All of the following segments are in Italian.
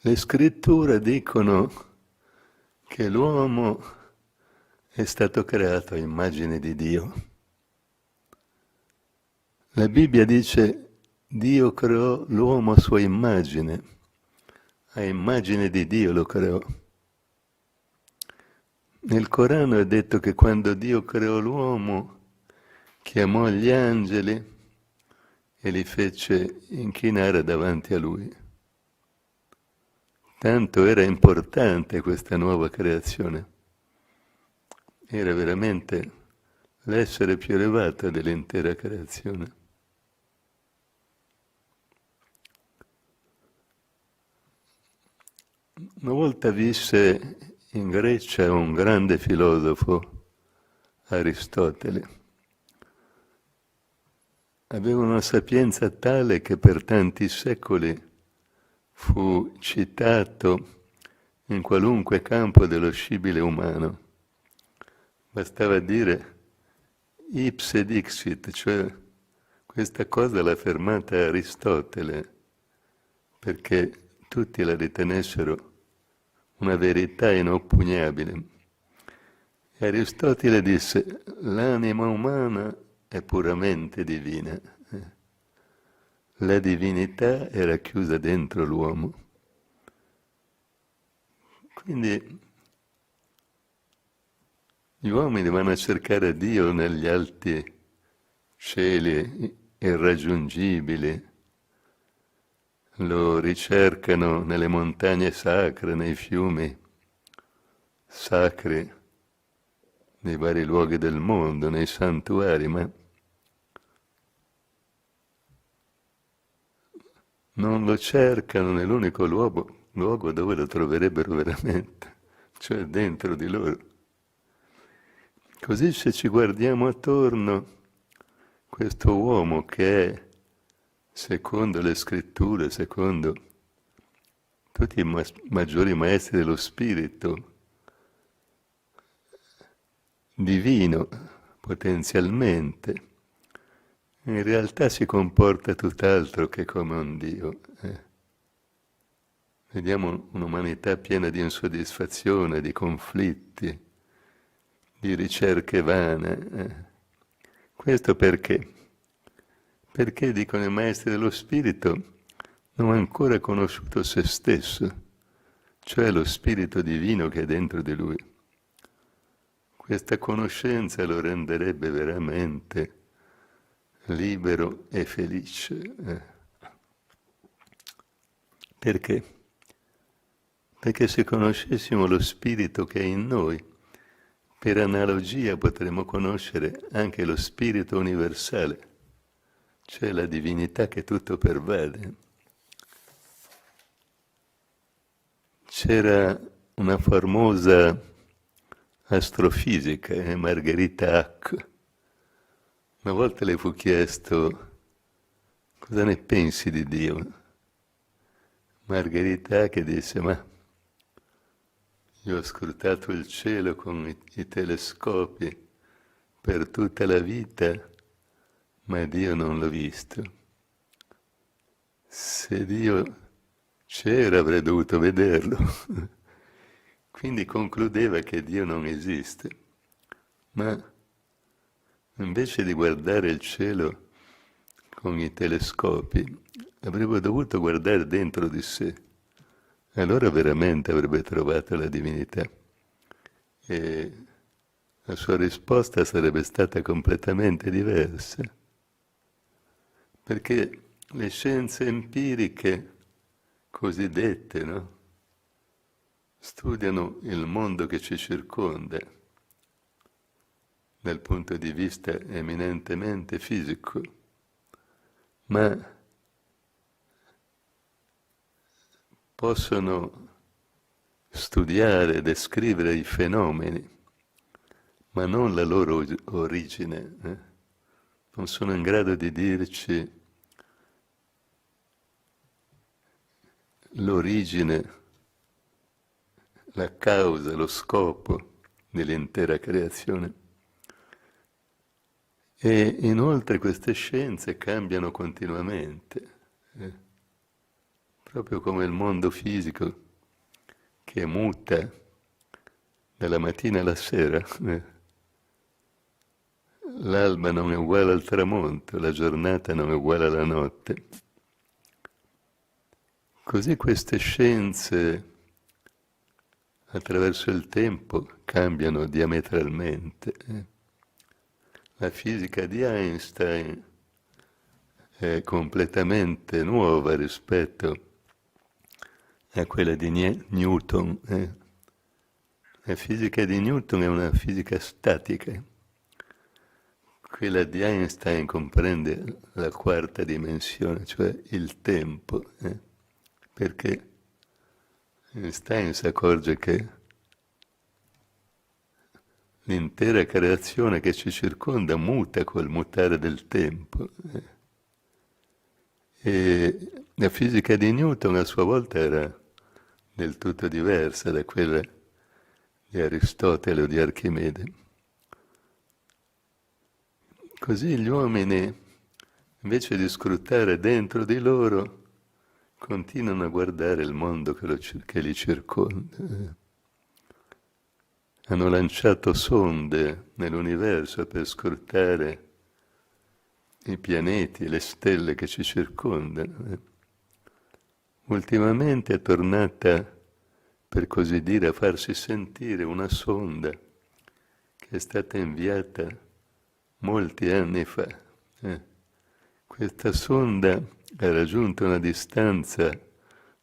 Le scritture dicono che l'uomo è stato creato a immagine di Dio. La Bibbia dice Dio creò l'uomo a sua immagine, a immagine di Dio lo creò. Nel Corano è detto che quando Dio creò l'uomo chiamò gli angeli e li fece inchinare davanti a lui. Tanto era importante questa nuova creazione. Era veramente l'essere più elevato dell'intera creazione. Una volta visse in Grecia un grande filosofo, Aristotele. Aveva una sapienza tale che per tanti secoli fu citato in qualunque campo dello scibile umano. Bastava dire ipse dixit, cioè questa cosa l'ha fermata Aristotele, perché tutti la ritenessero una verità inoppugnabile. E Aristotele disse, l'anima umana è puramente divina. La divinità era chiusa dentro l'uomo. Quindi gli uomini vanno a cercare Dio negli alti cieli irraggiungibili, lo ricercano nelle montagne sacre, nei fiumi sacri, nei vari luoghi del mondo, nei santuari, ma non lo cercano nell'unico luogo dove lo troverebbero veramente, cioè dentro di loro. Così se ci guardiamo attorno, questo uomo che è, secondo le scritture, secondo tutti i maggiori maestri dello spirito, divino potenzialmente, in realtà si comporta tutt'altro che come un Dio. Vediamo un'umanità piena di insoddisfazione, di conflitti, di ricerche vane. Questo perché? Perché, dicono i maestri dello spirito, non ha ancora conosciuto se stesso, cioè lo spirito divino che è dentro di lui. Questa conoscenza lo renderebbe veramente libero e felice. Perché? Perché se conoscessimo lo spirito che è in noi, per analogia potremmo conoscere anche lo spirito universale, cioè la divinità che tutto pervade. C'era una famosa astrofisica, Margherita Hack. Una volta le fu chiesto cosa ne pensi di Dio. Margherita Hack disse, ma io ho scrutato il cielo con i telescopi per tutta la vita, ma Dio non l'ho visto. Se Dio c'era avrei dovuto vederlo. Quindi concludeva che Dio non esiste, ma invece di guardare il cielo con i telescopi, avrebbe dovuto guardare dentro di sé. Allora veramente avrebbe trovato la divinità. E la sua risposta sarebbe stata completamente diversa. Perché le scienze empiriche cosiddette, no? Studiano il mondo che ci circonda dal punto di vista eminentemente fisico, ma possono studiare e descrivere i fenomeni, ma non la loro origine. Non sono in grado di dirci l'origine, la causa, lo scopo dell'intera creazione. E inoltre queste scienze cambiano continuamente. proprio come il mondo fisico che muta dalla mattina alla sera. L'alba non è uguale al tramonto, la giornata non è uguale alla notte. Così queste scienze attraverso il tempo cambiano diametralmente. La fisica di Einstein è completamente nuova rispetto a quella di Newton. La fisica di Newton è una fisica statica. Quella di Einstein comprende la quarta dimensione, cioè il tempo, perché Einstein si accorge che l'intera creazione che ci circonda muta col mutare del tempo. E la fisica di Newton a sua volta era del tutto diversa da quella di Aristotele o di Archimede. Così gli uomini, invece di scrutare dentro di loro, continuano a guardare il mondo che li circonda. Hanno lanciato sonde nell'universo per scrutare i pianeti, le stelle che ci circondano. Ultimamente è tornata, per così dire, a farsi sentire una sonda che è stata inviata molti anni fa. Questa sonda ha raggiunto una distanza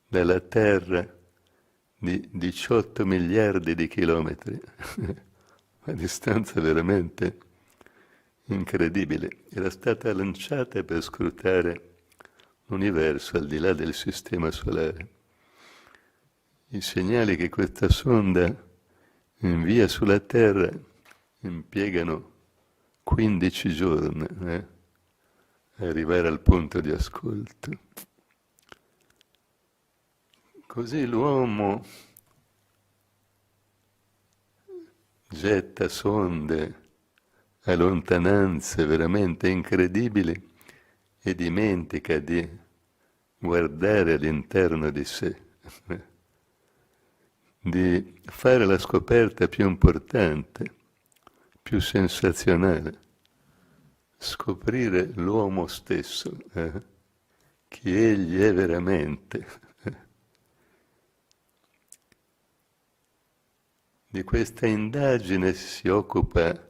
dalla Terra di 18 miliardi di chilometri, una distanza veramente incredibile. Era stata lanciata per scrutare l'universo al di là del sistema solare. I segnali che questa sonda invia sulla Terra impiegano 15 giorni a arrivare al punto di ascolto. Così l'uomo getta sonde a lontananze veramente incredibili e dimentica di guardare all'interno di sé, di fare la scoperta più importante, più sensazionale, scoprire l'uomo stesso, chi egli è veramente. Di questa indagine si occupa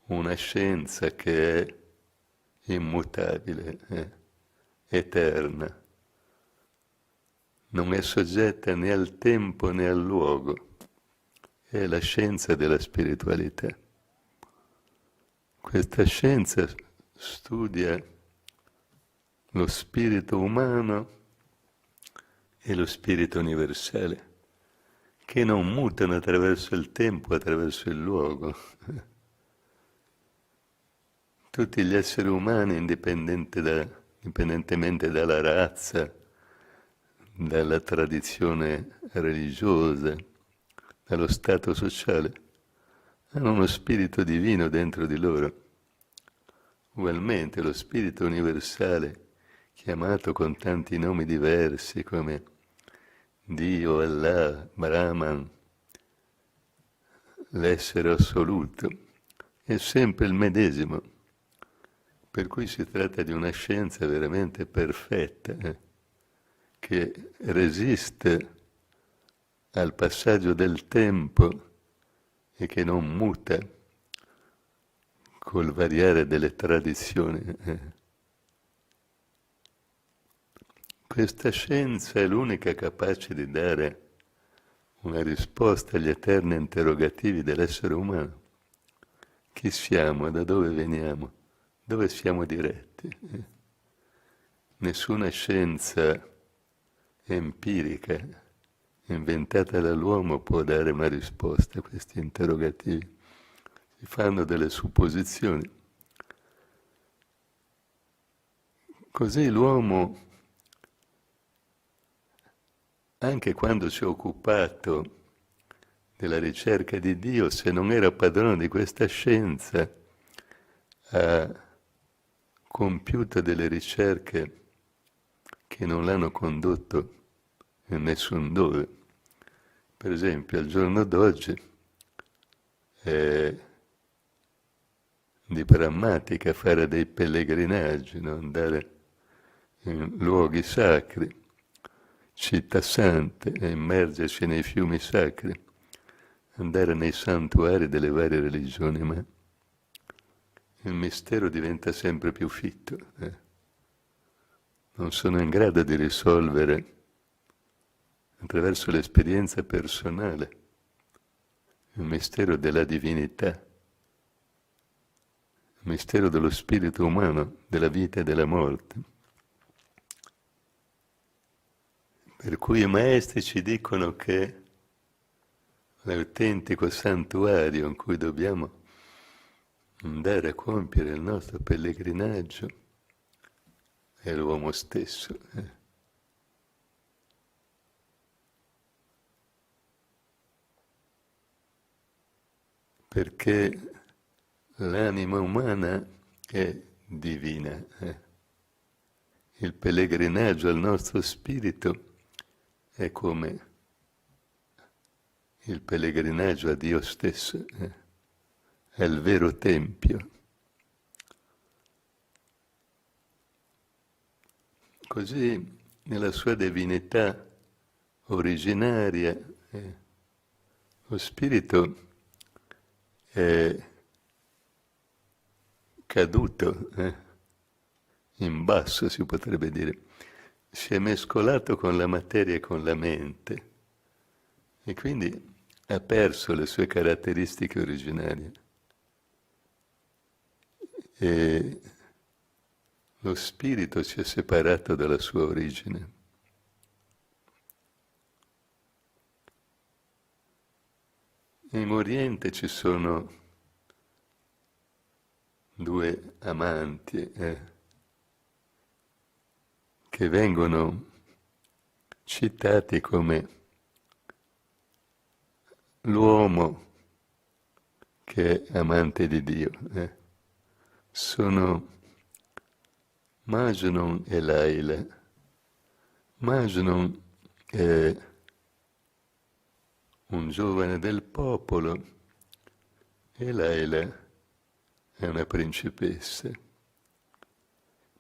una scienza che è immutabile, eterna, non è soggetta né al tempo né al luogo, è la scienza della spiritualità. Questa scienza studia lo spirito umano e lo spirito universale, che non mutano attraverso il tempo, attraverso il luogo. Tutti gli esseri umani, indipendentemente dalla razza, dalla tradizione religiosa, dallo stato sociale, hanno uno spirito divino dentro di loro. Ugualmente lo spirito universale, chiamato con tanti nomi diversi come Dio, Allah, Brahman, l'essere assoluto, è sempre il medesimo. Per cui si tratta di una scienza veramente perfetta, che resiste al passaggio del tempo e che non muta col variare delle tradizioni. Questa scienza è l'unica capace di dare una risposta agli eterni interrogativi dell'essere umano. Chi siamo? Da dove veniamo? Dove siamo diretti? Nessuna scienza empirica inventata dall'uomo può dare una risposta a questi interrogativi. Si fanno delle supposizioni. Così l'uomo, anche quando si è occupato della ricerca di Dio, se non era padrone di questa scienza, ha compiuto delle ricerche che non l'hanno condotto in nessun dove. Per esempio, al giorno d'oggi è di prammatica fare dei pellegrinaggi, no? Andare in luoghi sacri, città sante, e immergersi nei fiumi sacri, andare nei santuari delle varie religioni, ma il mistero diventa sempre più fitto. Non sono in grado di risolvere attraverso l'esperienza personale il mistero della divinità, il mistero dello spirito umano, della vita e della morte. Per cui i maestri ci dicono che l'autentico santuario in cui dobbiamo andare a compiere il nostro pellegrinaggio è l'uomo stesso. Perché l'anima umana è divina. Il pellegrinaggio al nostro spirito è come il pellegrinaggio a Dio stesso, è il vero tempio. Così nella sua divinità originaria lo spirito è caduto, in basso si potrebbe dire, si è mescolato con la materia e con la mente e quindi ha perso le sue caratteristiche originarie. E lo spirito si è separato dalla sua origine. In Oriente ci sono due amanti che vengono citati come l'uomo che è amante di Dio. Sono Majnun e Laila. Majnun è un giovane del popolo e Laila è una principessa.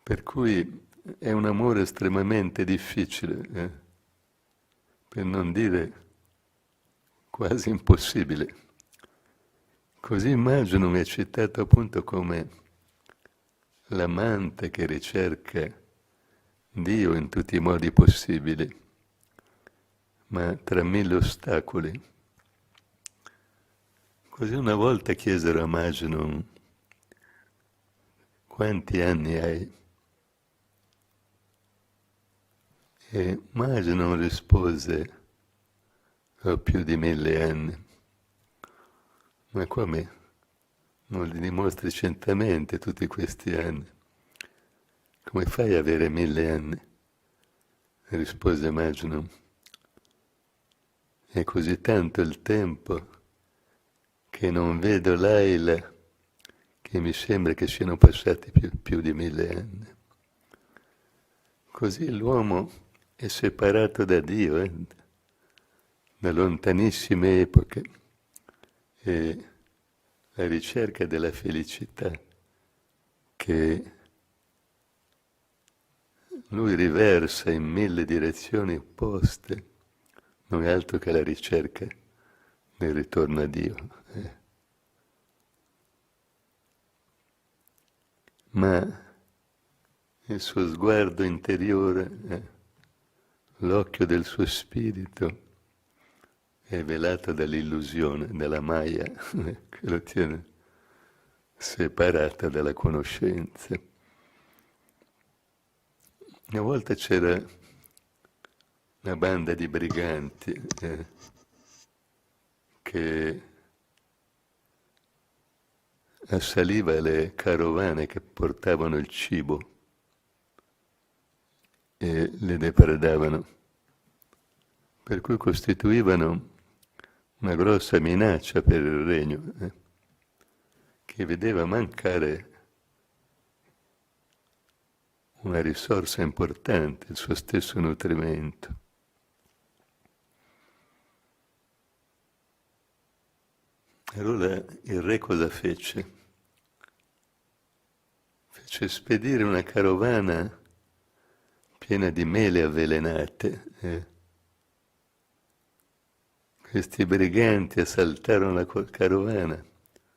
Per cui è un amore estremamente difficile, per non dire quasi impossibile. Così Majnun è citato appunto come l'amante che ricerca Dio in tutti i modi possibili, ma tra mille ostacoli. Così una volta chiesero a Majnun: quanti anni hai? E Majnun rispose: ho più di 1000 anni. Ma come? Non li dimostri certamente tutti questi anni. Come fai ad avere 1000 anni? Rispose Majnun. È così tanto il tempo che non vedo Laila, che mi sembra che siano passati più di 1000 anni. Così l'uomo è separato da Dio, da lontanissime epoche, e la ricerca della felicità che lui riversa in 1000 direzioni opposte, non è altro che la ricerca del ritorno a Dio. Ma il suo sguardo interiore, l'occhio del suo spirito, è velato dall'illusione, dalla Maya, che lo tiene separato dalla conoscenza. Una volta c'era una banda di briganti che assaliva le carovane che portavano il cibo e le depredavano, per cui costituivano una grossa minaccia per il regno, che vedeva mancare una risorsa importante, il suo stesso nutrimento. Allora il re cosa fece? Fece spedire una carovana piena di mele avvelenate. Questi briganti assaltarono la carovana,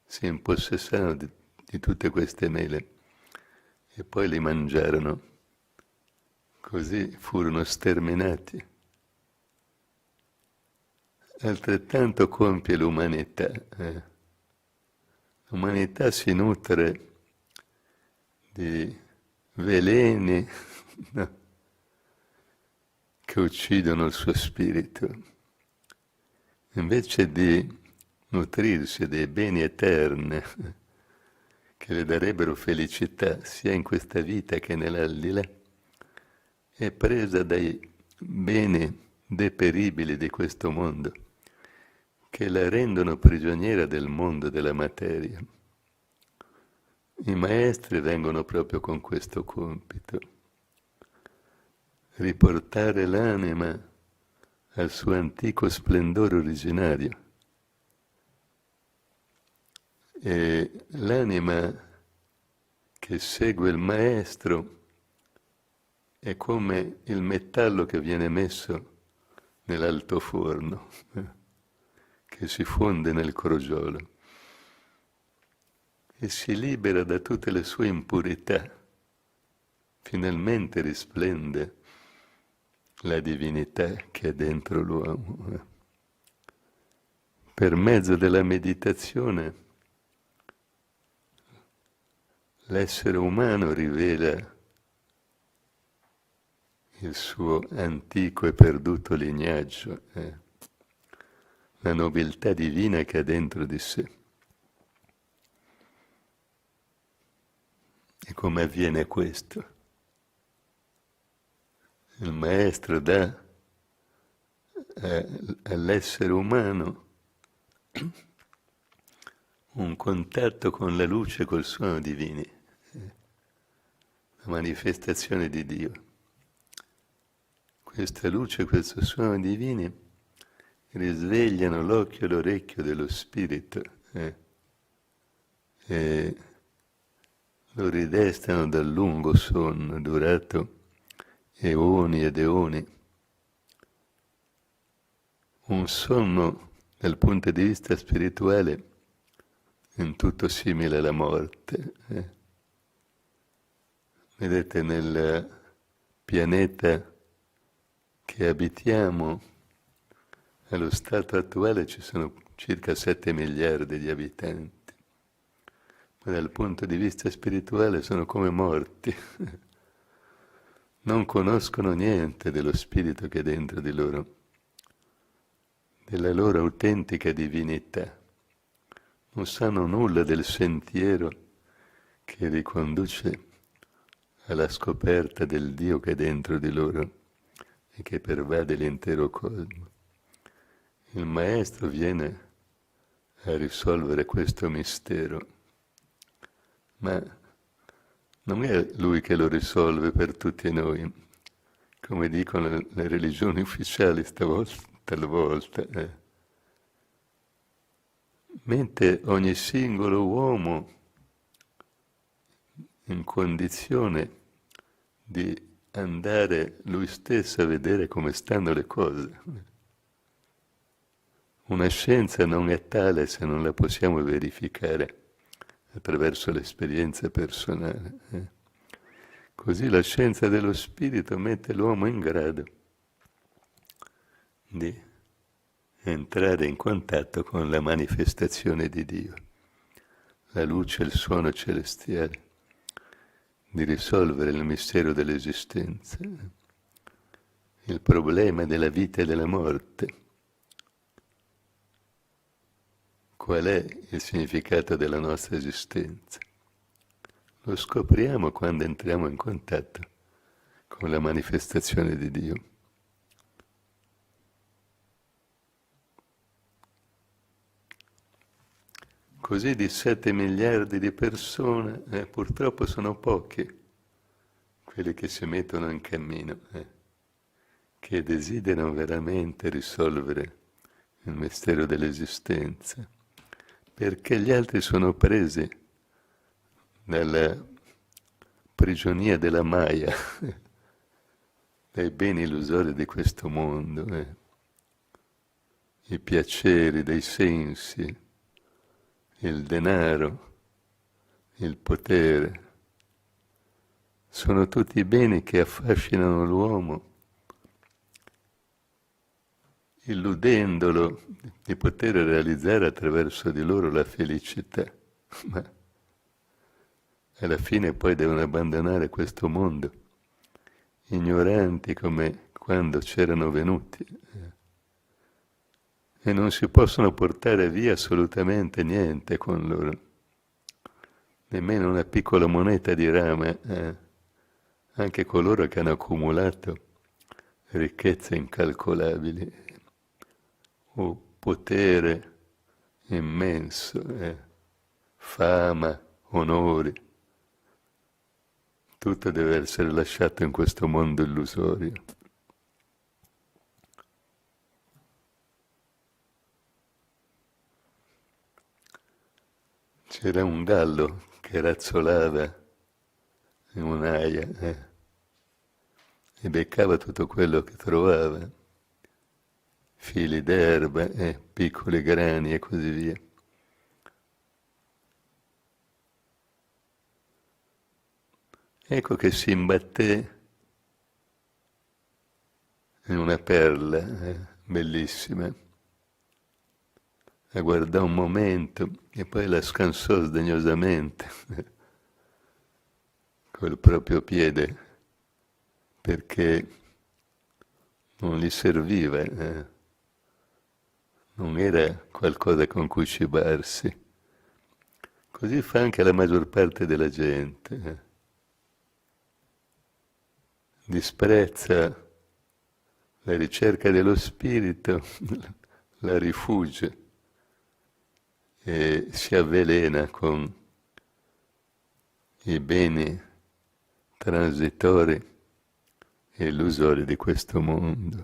si impossessarono di tutte queste mele e poi li mangiarono. Così furono sterminati. Altrettanto compie l'umanità. L'umanità si nutre di veleni, no, che uccidono il suo spirito, invece di nutrirsi dei beni eterni che le darebbero felicità sia in questa vita che nell'aldilà, è presa dai beni deperibili di questo mondo, che la rendono prigioniera del mondo della materia. I maestri vengono proprio con questo compito, riportare l'anima al suo antico splendore originario. E l'anima che segue il maestro è come il metallo che viene messo nell'altoforno, che si fonde nel crogiolo e si libera da tutte le sue impurità. Finalmente risplende la divinità che è dentro l'uomo. Per mezzo della meditazione l'essere umano rivela il suo antico e perduto lignaggio, la nobiltà divina che ha dentro di sé. E come avviene questo? Il maestro dà all'essere umano un contatto con la luce, col suono divini, la manifestazione di Dio. Questa luce, questo suono divini risvegliano l'occhio e l'orecchio dello spirito e lo ridestano dal lungo sonno durato eoni ed eoni. Un sonno dal punto di vista spirituale in tutto simile alla morte. Vedete, nel pianeta che abitiamo, allo stato attuale ci sono circa 7 miliardi di abitanti, ma dal punto di vista spirituale sono come morti. Non conoscono niente dello spirito che è dentro di loro, della loro autentica divinità. Non sanno nulla del sentiero che riconduce alla scoperta del Dio che è dentro di loro e che pervade l'intero cosmo. Il Maestro viene a risolvere questo mistero, ma non è Lui che lo risolve per tutti noi, come dicono le religioni ufficiali talvolta. Mette ogni singolo uomo in condizione di andare lui stesso a vedere come stanno le cose. Una scienza non è tale se non la possiamo verificare attraverso l'esperienza personale. Così la scienza dello spirito mette l'uomo in grado di entrare in contatto con la manifestazione di Dio, la luce e il suono celestiale, di risolvere il mistero dell'esistenza, il problema della vita e della morte. Qual è il significato della nostra esistenza? Lo scopriamo quando entriamo in contatto con la manifestazione di Dio. Così di 7 miliardi di persone, purtroppo sono pochi quelli che si mettono in cammino, che desiderano veramente risolvere il mistero dell'esistenza, perché gli altri sono presi dalla prigionia della Maya, dai beni illusori di questo mondo, i piaceri dei sensi, il denaro, il potere. Sono tutti beni che affascinano l'uomo, illudendolo di poter realizzare attraverso di loro la felicità. Ma alla fine poi devono abbandonare questo mondo, ignoranti come quando c'erano venuti, e non si possono portare via assolutamente niente con loro, nemmeno una piccola moneta di rame, anche coloro che hanno accumulato ricchezze incalcolabili o potere immenso, fama, onori. Tutto deve essere lasciato in questo mondo illusorio. C'era un gallo che razzolava in un'aia e beccava tutto quello che trovava, fili d'erba, piccoli grani e così via. Ecco che si imbatté in una perla bellissima, la guardò un momento e poi la scansò sdegnosamente col proprio piede, perché non gli serviva, non era qualcosa con cui cibarsi. Così fa anche la maggior parte della gente. Disprezza la ricerca dello spirito, la rifugia e si avvelena con i beni transitori e illusori di questo mondo.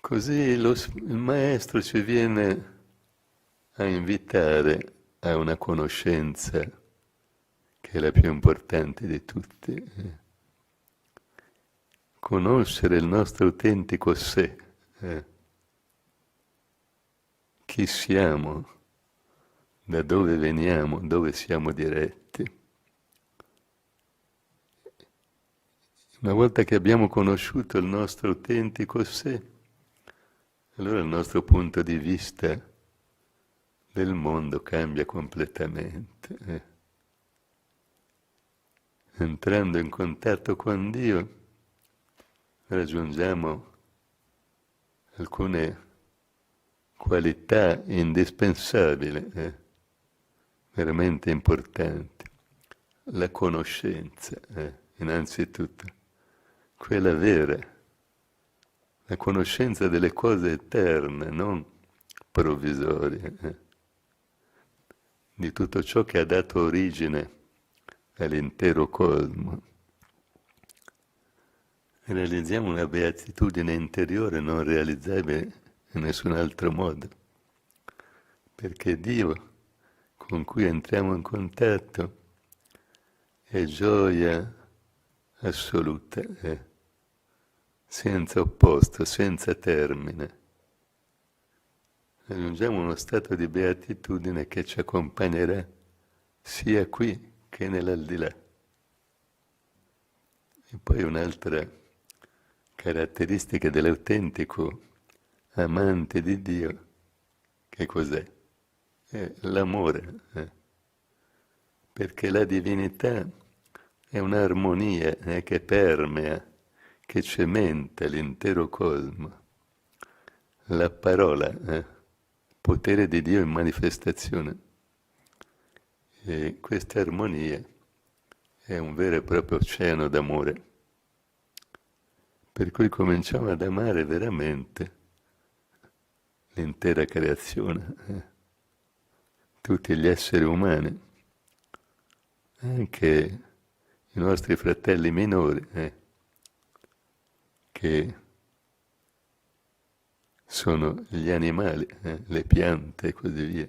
Così il maestro ci viene a invitare a una conoscenza che è la più importante di tutti. Conoscere il nostro autentico sé, chi siamo, da dove veniamo, dove siamo diretti. Una volta che abbiamo conosciuto il nostro autentico sé, allora il nostro punto di vista del mondo cambia completamente. Entrando in contatto con Dio raggiungiamo alcune qualità indispensabili, veramente importanti. La conoscenza, innanzitutto, quella vera, la conoscenza delle cose eterne, non provvisorie, di tutto ciò che ha dato origine all'intero cosmo. Realizziamo una beatitudine interiore non realizzabile in nessun altro modo, perché Dio con cui entriamo in contatto è gioia assoluta, senza opposto, senza termine. Raggiungiamo uno stato di beatitudine che ci accompagnerà sia qui che nell'aldilà. E poi un'altra caratteristica dell'autentico amante di Dio, che cos'è? È l'amore, perché la divinità è un'armonia che permea, che cementa l'intero cosmo. La parola, potere di Dio in manifestazione. E questa armonia è un vero e proprio oceano d'amore. Per cui cominciamo ad amare veramente l'intera creazione. tutti gli esseri umani, anche i nostri fratelli minori, che sono gli animali, le piante e così via.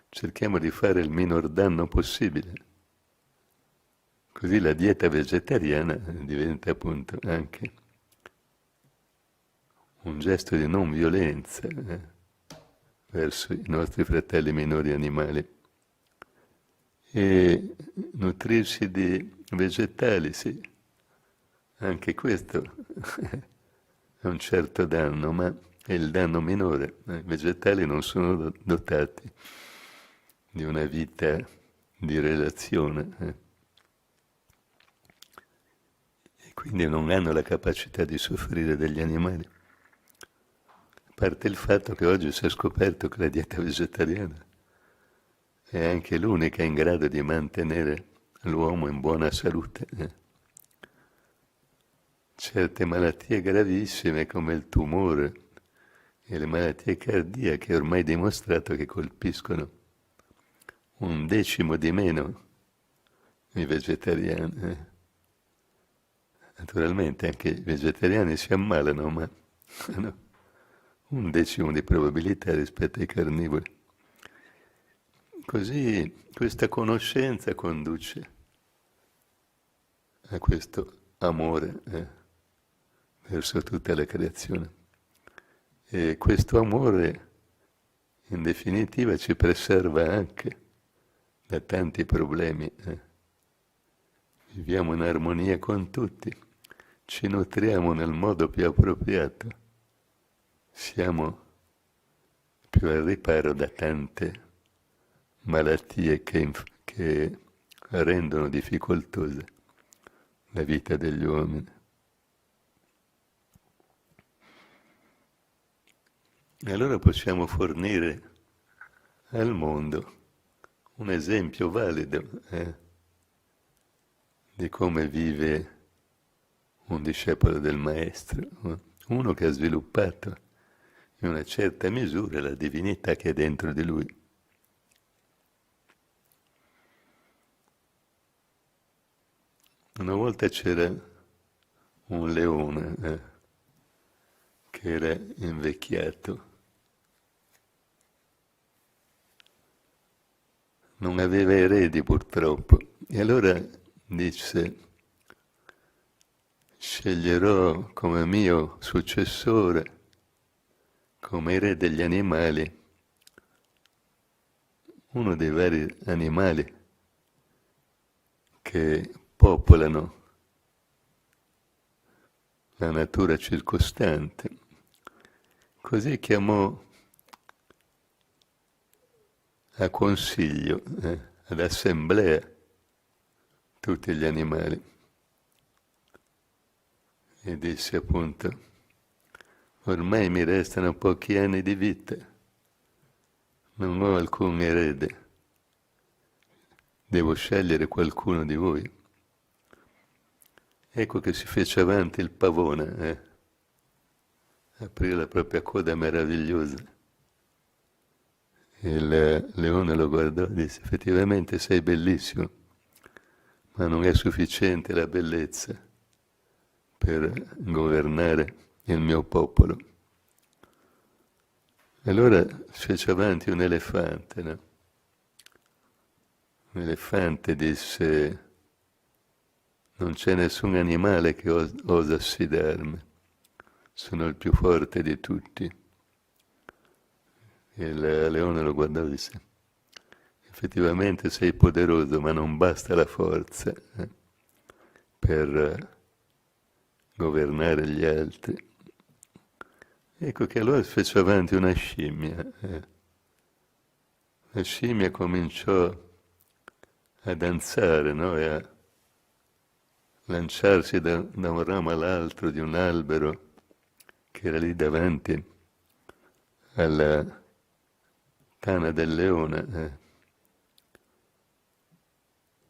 Cerchiamo di fare il minor danno possibile. Così la dieta vegetariana diventa appunto anche un gesto di non violenza verso i nostri fratelli minori animali. E nutrirsi di vegetali, sì, anche questo è un certo danno, ma è il danno minore. I vegetali non sono dotati di una vita di relazione e quindi non hanno la capacità di soffrire degli animali. A parte il fatto che oggi si è scoperto che la dieta vegetariana è anche l'unica in grado di mantenere l'uomo in buona salute. Certe malattie gravissime come il tumore e le malattie cardiache ormai dimostrato che colpiscono 1/10 di meno i vegetariani. Naturalmente anche i vegetariani si ammalano, ma hanno 1/10 di probabilità rispetto ai carnivori. Così questa conoscenza conduce a questo amore verso tutta la creazione. E questo amore, in definitiva, ci preserva anche da tanti problemi. Viviamo in armonia con tutti, ci nutriamo nel modo più appropriato, siamo più al riparo da tante malattie che rendono difficoltosa la vita degli uomini. E allora possiamo fornire al mondo un esempio valido di come vive un discepolo del Maestro, uno che ha sviluppato in una certa misura la divinità che è dentro di lui. Una volta c'era un leone che era invecchiato, non aveva eredi purtroppo, e allora disse: sceglierò come mio successore, come re degli animali, uno dei vari animali che popolano la natura circostante. Così chiamò a consiglio, ad assemblea, tutti gli animali e disse appunto: ormai mi restano pochi anni di vita, non ho alcun erede, devo scegliere qualcuno di voi. Ecco che si fece avanti il pavone, aprì la propria coda meravigliosa. Il leone lo guardò e disse: effettivamente sei bellissimo, ma non è sufficiente la bellezza per governare il mio popolo. E allora fece avanti un elefante, no? Un elefante disse: non c'è nessun animale che osa sfidarmi, sono il più forte di tutti. E il leone lo guardò e disse: effettivamente sei poderoso, ma non basta la forza per governare gli altri. Ecco che allora fece avanti una scimmia. La scimmia cominciò a danzare, no? E a lanciarsi da un ramo all'altro di un albero che era lì davanti alla tana del leone.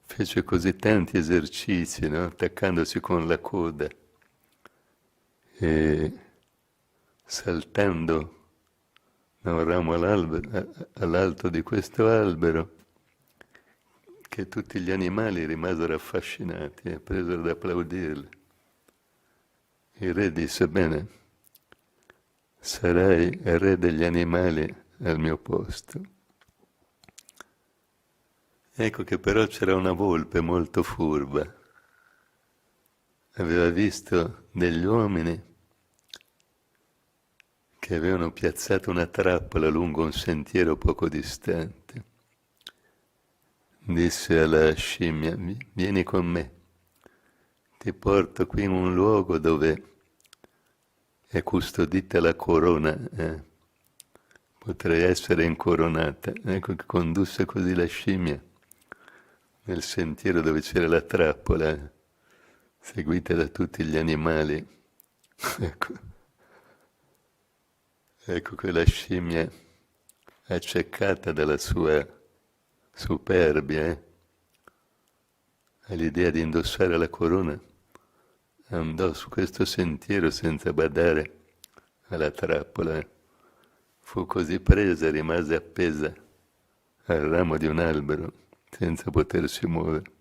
Fece così tanti esercizi, no? Attaccandosi con la coda e saltando da un ramo all'altro di questo albero, che tutti gli animali rimasero affascinati e presero ad applaudirli. Il re disse, bene, sarai re degli animali al mio posto. Ecco che però c'era una volpe molto furba. Aveva visto degli uomini che avevano piazzato una trappola lungo un sentiero poco distante. Disse alla scimmia, vieni con me, ti porto qui in un luogo dove è custodita la corona, potrei essere incoronata. Ecco che condusse così la scimmia nel sentiero dove c'era la trappola, seguita da tutti gli animali. Ecco che la scimmia, accecata dalla sua superbia, all'idea di indossare la corona, andò su questo sentiero senza badare alla trappola. Fu così presa, rimase appesa al ramo di un albero senza potersi muovere.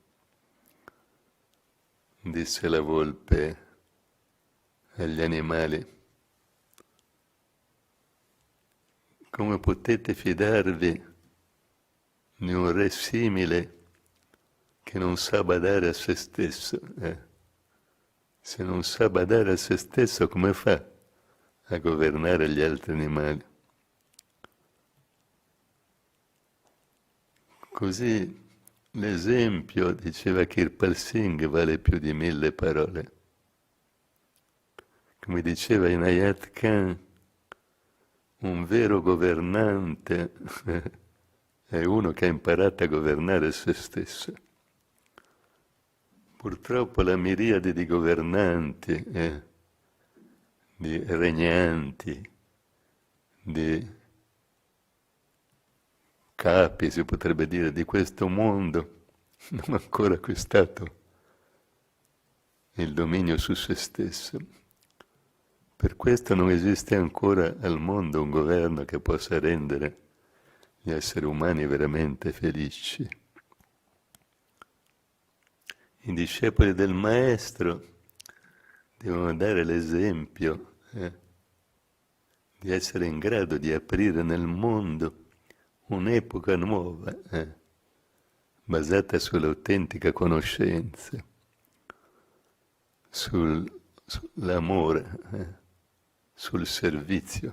Disse la volpe agli animali, come potete fidarvi di un re simile che non sa badare a se stesso? Se non sa badare a se stesso, come fa a governare gli altri animali? Così l'esempio, diceva Kirpal Singh, vale più di 1000 parole. Come diceva Inayat Khan, un vero governante è uno che ha imparato a governare se stesso. Purtroppo la miriade di governanti, di regnanti, di capi, si potrebbe dire, di questo mondo, non ha ancora acquistato il dominio su se stesso. Per questo non esiste ancora al mondo un governo che possa rendere gli esseri umani veramente felici. I discepoli del Maestro devono dare l'esempio di essere in grado di aprire nel mondo un'epoca nuova, basata sull'autentica conoscenza, sull'amore, sul servizio,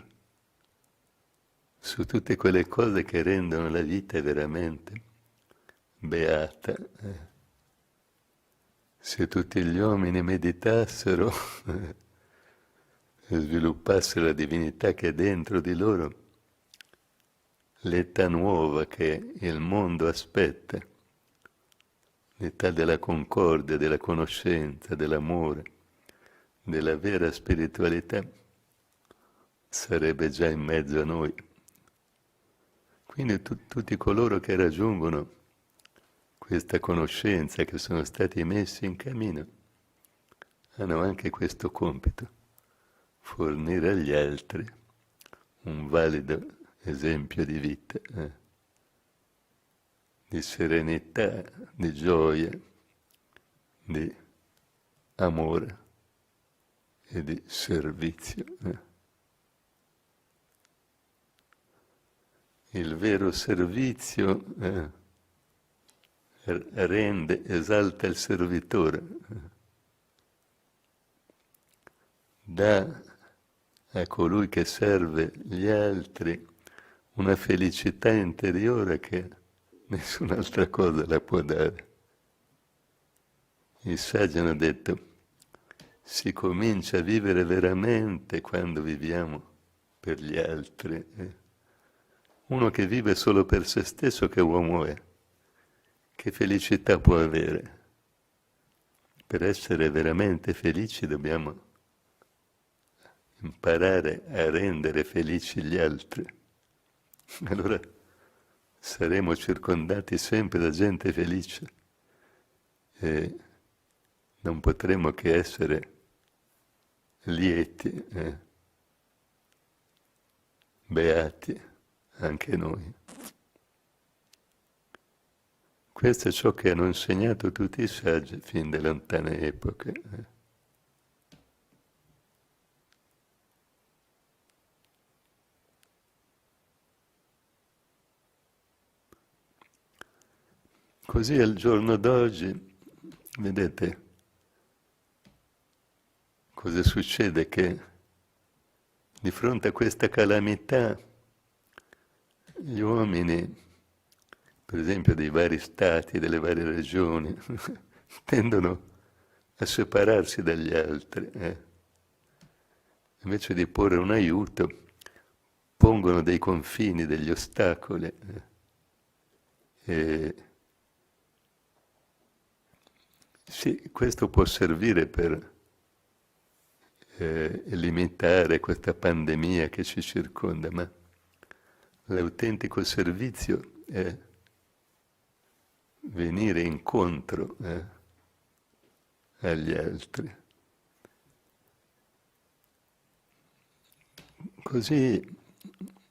su tutte quelle cose che rendono la vita veramente beata. Se tutti gli uomini meditassero e sviluppassero la divinità che è dentro di loro, l'età nuova che il mondo aspetta, l'età della concordia, della conoscenza, dell'amore, della vera spiritualità, sarebbe già in mezzo a noi. Quindi tutti coloro che raggiungono questa conoscenza, che sono stati messi in cammino, hanno anche questo compito, fornire agli altri un valido esempio di vita, di serenità, di gioia, di amore e di servizio. Il vero servizio rende, esalta il servitore, dà a colui che serve gli altri una felicità interiore che nessun'altra cosa la può dare. I saggi hanno detto, si comincia a vivere veramente quando viviamo per gli altri. Uno che vive solo per se stesso, che uomo è? Che felicità può avere? Per essere veramente felici dobbiamo imparare a rendere felici gli altri. Allora saremo circondati sempre da gente felice e non potremo che essere lieti beati anche noi. Questo è ciò che hanno insegnato tutti i saggi fin da lontane epoche. Così al giorno d'oggi, vedete, cosa succede? Che di fronte a questa calamità gli uomini, per esempio dei vari stati, delle varie regioni, tendono a separarsi dagli altri. Invece di porre un aiuto, pongono dei confini, degli ostacoli. E sì, questo può servire per limitare questa pandemia che ci circonda, ma l'autentico servizio è venire incontro agli altri. Così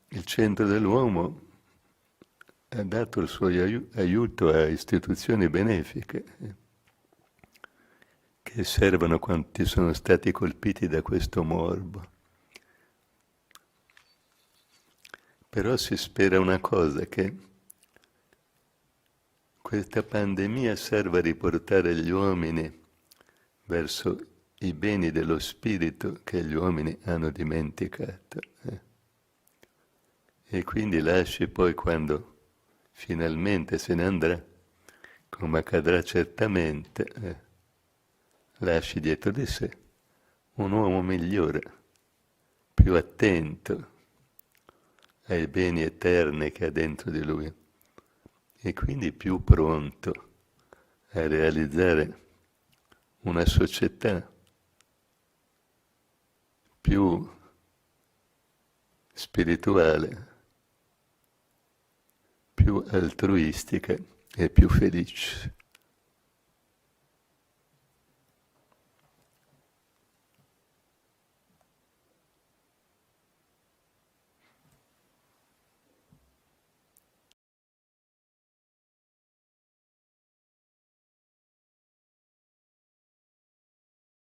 il centro dell'uomo ha dato il suo aiuto a istituzioni benefiche che servono quanti sono stati colpiti da questo morbo. Però si spera una cosa, che questa pandemia serva a riportare gli uomini verso i beni dello spirito che gli uomini hanno dimenticato. E quindi lasci poi, quando finalmente se ne andrà, come accadrà certamente, lasci dietro di sé un uomo migliore, più attento ai beni eterni che ha dentro di lui e quindi più pronto a realizzare una società più spirituale, più altruistica e più felice.